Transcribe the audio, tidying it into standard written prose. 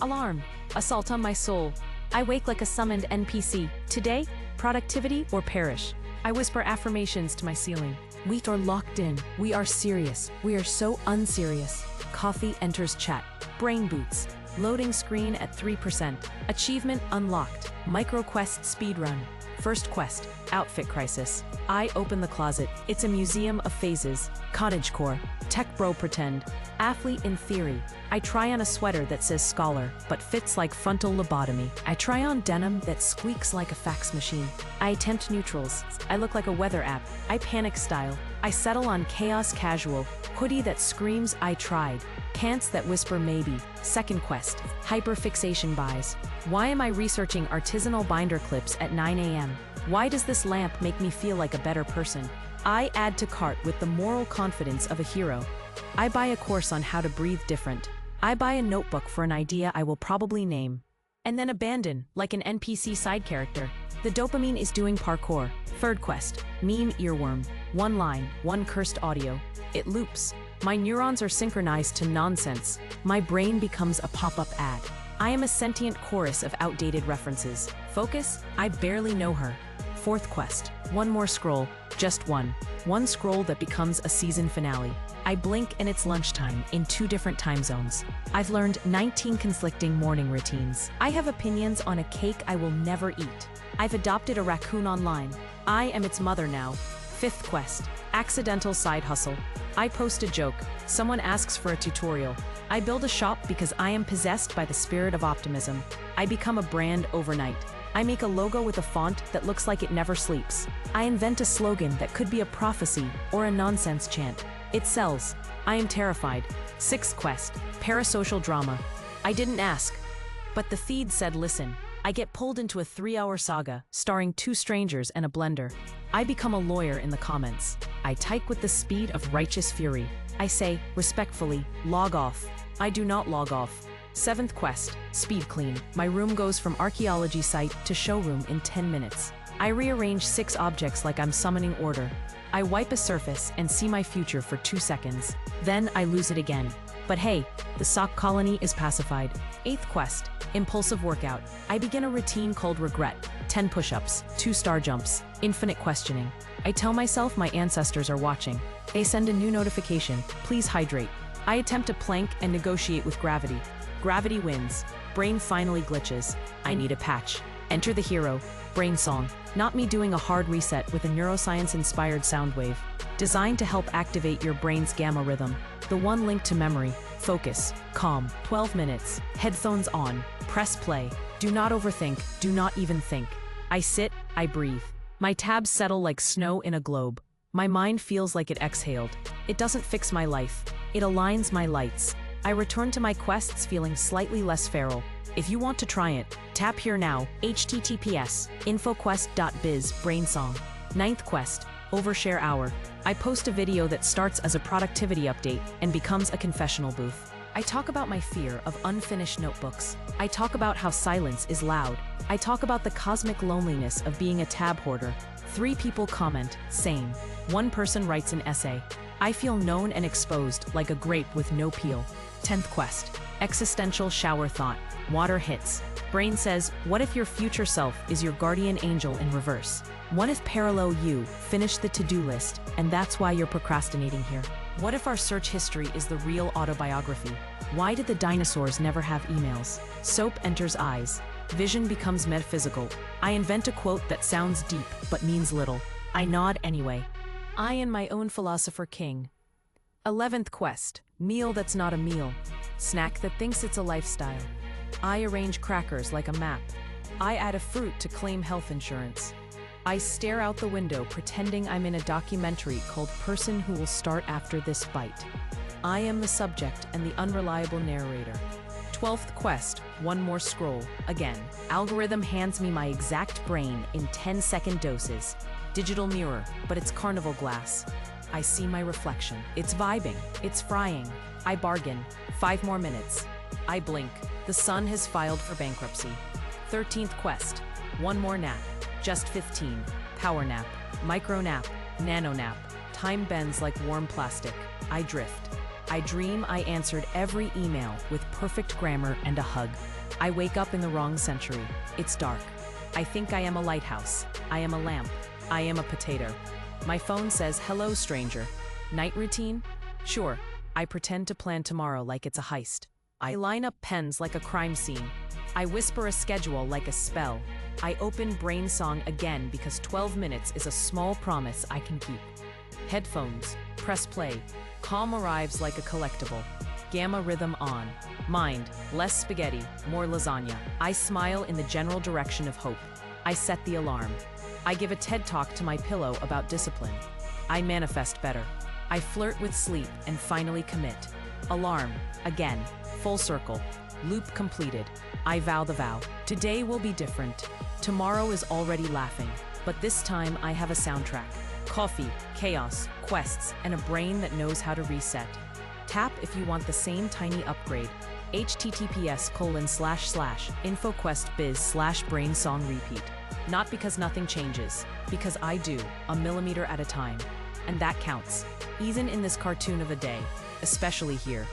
Alarm. Assault on my soul. I wake like a summoned NPC. Today, productivity or perish. I whisper affirmations to my ceiling. We are locked in. We are serious. We are so unserious. Coffee enters chat. Brain boots. Loading screen at 3%. Achievement unlocked. Micro quest speedrun. First quest. Outfit crisis. I open the closet. It's a museum of phases. Cottagecore. Tech bro pretend. Athlete in theory. I try on a sweater that says scholar, but fits like frontal lobotomy. I try on denim that squeaks like a fax machine. I attempt neutrals. I look like a weather app. I panic style. I settle on chaos casual. Hoodie that screams I tried. Pants that whisper maybe. Second quest. Hyperfixation buys. Why am I researching artisanal binder clips at 9 a.m.? Why does this lamp make me feel like a better person? I add to cart with the moral confidence of a hero. I buy a course on how to breathe different. I buy a notebook for an idea I will probably name. And then abandon, like an NPC side character. The dopamine is doing parkour. Third quest. Meme earworm. One line, one cursed audio. It loops. My neurons are synchronized to nonsense. My brain becomes a pop-up ad. I am a sentient chorus of outdated references. Focus? I barely know her. Fourth quest. One more scroll. Just one. One scroll that becomes a season finale. I blink and it's lunchtime in 2 different time zones. I've learned 19 conflicting morning routines. I have opinions on a cake I will never eat. I've adopted a raccoon online. I am its mother now. Fifth quest. Accidental side hustle. I post a joke. Someone asks for a tutorial. I build a shop because I am possessed by the spirit of optimism. I become a brand overnight. I make a logo with a font that looks like it never sleeps. I invent a slogan that could be a prophecy or a nonsense chant. It sells. I am terrified. Sixth quest. Parasocial drama. I didn't ask, but the feed said listen. I get pulled into a 3-hour saga, starring 2 strangers and a blender. I become a lawyer in the comments. I type with the speed of righteous fury. I say, respectfully, log off. I do not log off. Seventh quest. Speed clean. My room goes from archaeology site to showroom in 10 minutes. I rearrange 6 objects like I'm summoning order. I wipe a surface and see my future for 2 seconds. Then I lose it again. But hey, the sock colony is pacified. Eighth quest. Impulsive workout. I begin a routine called regret. 10 push-ups, 2 star jumps, infinite questioning. I tell myself my ancestors are watching. They send a new notification. Please hydrate. I attempt a plank and negotiate with gravity. Gravity wins. Brain finally glitches. I need a patch. Enter the hero. Brain song. Not me doing a hard reset with a neuroscience-inspired soundwave. Designed to help activate your brain's gamma rhythm. The one linked to memory. Focus. Calm. 12 minutes. Headphones on. Press play. Do not overthink. Do not even think. I sit. I breathe. My tabs settle like snow in a globe. My mind feels like it exhaled. It doesn't fix my life. It aligns my lights. I return to my quests feeling slightly less feral. If you want to try it, tap here now, https://infoquest.biz brainsong. Ninth quest, overshare hour. I post a video that starts as a productivity update and becomes a confessional booth. I talk about my fear of unfinished notebooks. I talk about how silence is loud. I talk about the cosmic loneliness of being a tab hoarder. 3 people comment, same. 1 person writes an essay. I feel known and exposed like a grape with no peel. 10th quest, existential shower thought. Water hits. Brain says, what if your future self is your guardian angel in reverse? What if parallel you finish the to-do list and that's why you're procrastinating here? What if our search history is the real autobiography? Why did the dinosaurs never have emails? Soap enters eyes. Vision becomes metaphysical. I invent a quote that sounds deep but means little. I nod anyway. I am my own philosopher king. 11th quest, meal that's not a meal. Snack that thinks it's a lifestyle. I arrange crackers like a map. I add a fruit to claim health insurance. I stare out the window pretending I'm in a documentary called Person Who Will Start After This Bite. I am the subject and the unreliable narrator. 12th quest, one more scroll. Again, algorithm hands me my exact brain in 10-second doses. Digital mirror, but it's carnival glass. I see my reflection. It's vibing. It's frying. I bargain. 5 more minutes. I blink. The sun has filed for bankruptcy. 13th quest. One more nap. Just 15. Power nap. Micro nap. Nano nap. Time bends like warm plastic. I drift. I dream I answered every email with perfect grammar and a hug. I wake up in the wrong century. It's dark. I think I am a lighthouse. I am a lamp. I am a potato. My phone says, "Hello, stranger." Night routine? Sure. I pretend to plan tomorrow like it's a heist. I line up pens like a crime scene. I whisper a schedule like a spell. I open Brain Song again because 12 minutes is a small promise I can keep. Headphones. Press play. Calm arrives like a collectible. Gamma rhythm on. Mind. Less spaghetti, more lasagna. I smile in the general direction of hope. I set the alarm. I give a TED talk to my pillow about discipline. I manifest better. I flirt with sleep and finally commit. Alarm. Again. Full circle. Loop completed. I vow the vow. Today will be different. Tomorrow is already laughing. But this time I have a soundtrack. Coffee, chaos, quests, and a brain that knows how to reset. Tap if you want the same tiny upgrade. https://infoquestbiz/brainsongrepeat. Not because nothing changes, because I do, a millimeter at a time. And that counts. Even in this cartoon of a day, especially here.